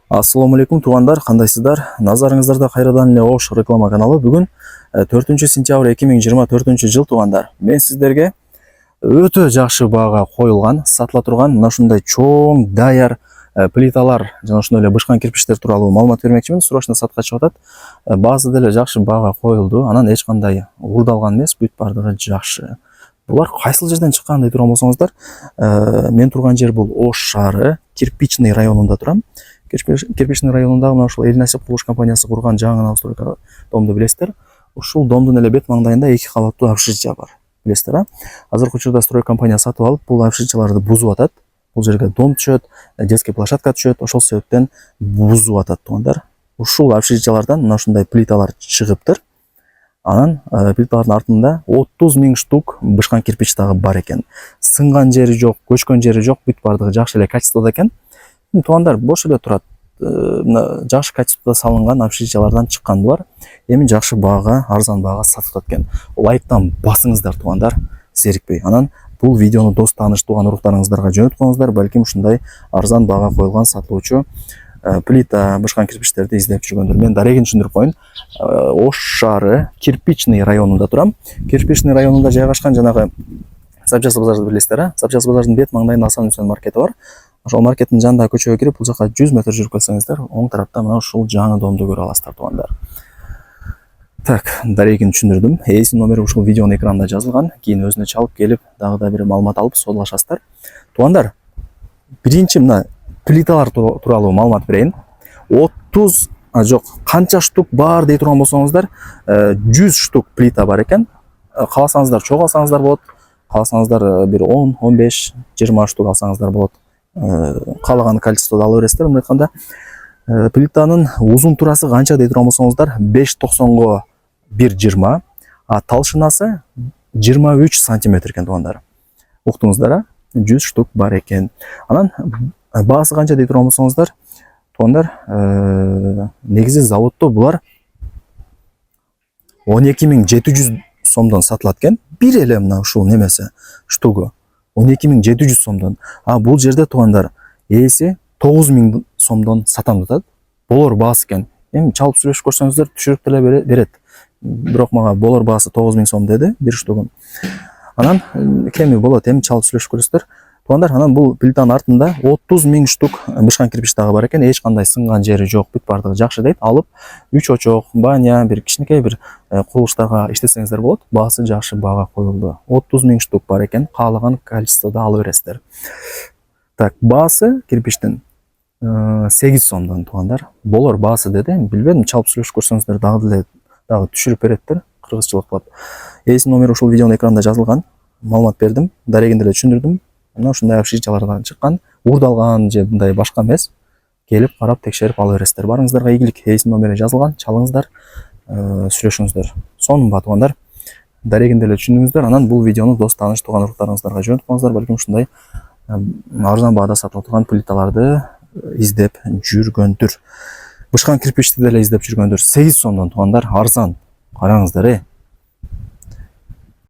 Ассаламу алейкум туугандар, кандайсыздар? Назарыңыздарда кайрадан эле Ош реклама каналы. Бүгүн 4 сентябрь 2024 жыл туугандар. Мен сиздерге өтө жакшы баага коюлган, сатыла турган мына ушундай чоң даяр плиталар жана ошондой эле бышкан кирпичтер тууралуу маалымат бермекчимин. Срочно сатка чыгып атат. Баазы деле жакшы баага коюлду. Анан эч кандай уурдалган эмес, бүт бардыгы жакшы. Булар кайсыл жерден чыккан дей турган болсоңуздар, мен турган жер бул Ош шаары, Кирпичный районунда турам. Кирпичный районундагы мына ушул Эл Насип курулуш компаниясы курган жаңы новостройка домду билесиздер. Ушул домдун эле бет маңдайында 2 кабаттуу общежитие бар. Билесиздер, а? Азыркы учурда строй компания сатып алып, бул общежитияларды бузуп атат. Бул жерге дом түшөт, детский площадка түшөт, ошол себептен бузуп атат туугандар. Ушул общежитиялардан мына ушундай плиталар чыгыптыр. Анан плиталардын артында 30 000 штук бышкан кирпич дагы бар экен. Сынган жери жок, көчкөн жери жок, бүт бардыгы жакшы эле качествода экен. Туугандар, бош эле турат. Жакшы качествода салынган общежитиялардан чыккан булар. Эми жакшы баага, арзан баага сатылат экен. Лайктан басыңыздар туугандар, зерикпей. Анан бул видеону дос тааныш тууган уруктарыңыздарга жөнөтүп коюңуздар. Балким ушундай арзан баага коюлган сатылуучу плита бышкан кирпичтерди издеп жүргөндөр. Мен дарегин түшүндүрүп коеюн. Ош шаары, Кирпичный районунда турам. Кирпичный районунда жайгашкан жанагы Запчасты базарды билесиздер, а? Запчасты базардын бет маңдайында Асан Үсен маркети бар. Ошол маркеттин жанындагы көчөгө кирип, бул жака 100 метр жүрүп келсеңиздер, оң тарапта мына ушул жаңы домду көрө аласыздар туугандар. Так, дарегин түшүндүрдүм. Эсин номери ушул видеонун экранында жазылган. Кийин өзүнө чалып келип, дагы да бир маалымат алып содалашасыздар. Туугандар, биринчи мына плиталар тууралуу маалымат берейин. 30 жок, канча штук бар дей турган болсоңуздар, 100 штук плита бар экен. Кааласаңыздар чогуу алсаңыздар болот. Кааласаңыздар бир 10, 15, 20 штук алсаңыздар болот. Каалаган количествода ала бересиздер. Мындай айтканда, плитанын узун турасы канча дей турган болсоңуздар, 5,90го 1,20, а талшынасы 23 сантиметр экен туугандар. Уктуңуздар, а? 100 штук бар экен. Анан баасы канча дей турган болсоңуздар, туугандар, негизи заводдо булар 12,700 сомдон сатылат экен. Бир эле мына ушул немеси, штугу 12,700 сомдон. А бул жерде туугандар, ээси 9,000 сомдон сатам атат. Болор баасы экен. Эми чалып сүйлөшүп көрсөңүздөр түшүрүп деле берет. Бирок мага болор баасы 9,000 сом деди бир штугун. Анан кеми болот, эми чалып сүйлөшүп көрөсүздөр. Туугандар, анан бул плитанын артында 30 000 штук бышкан кирпич дагы бар экен. Эч кандай сынган жери жок, бүт бардыгы жакшы дейт. Алып 3 очок, баня, бир кичинекей бир курулуштарга иштесеңиздер болот. Баасы жакшы баага коюлду. 30 000 штук бар экен. Каалаган количествода ала бересиздер. Так, баасы кирпичтин 8 сомдон туугандар. Болор баасы деди. Билбедим, чалып сүйлөшүп көрсөңүздөр дагы түшүрүп береттер. Кыргызчалык кылып. Эсин номери ушул видеонун экранында жазылган. Маалымат бердим. Дарегин деле түшүндүрдүм. Мына ушундай общежитиялардан чыккан, уурдалган же мындай башка эмес. Келип карап текшерип ала бересиздер. Барыңыздарга ийгилик. Эсин номери жазылган. Чалыңыздар, сүйлөшүңүздөр. Сонун туугандар. Дарегин деле түшүндүңүздөр. Анан бул видеону дос тааныш тууган уруктарыңыздарга жөнөтүп коюңуздар. Балким ушундай арзан баада сатылып турган плиталарды издеп жүргөндүр. Бышкан кирпичти деле издеп жүргөндүр. 8 сомдон туугандар, арзан. Караңыздар,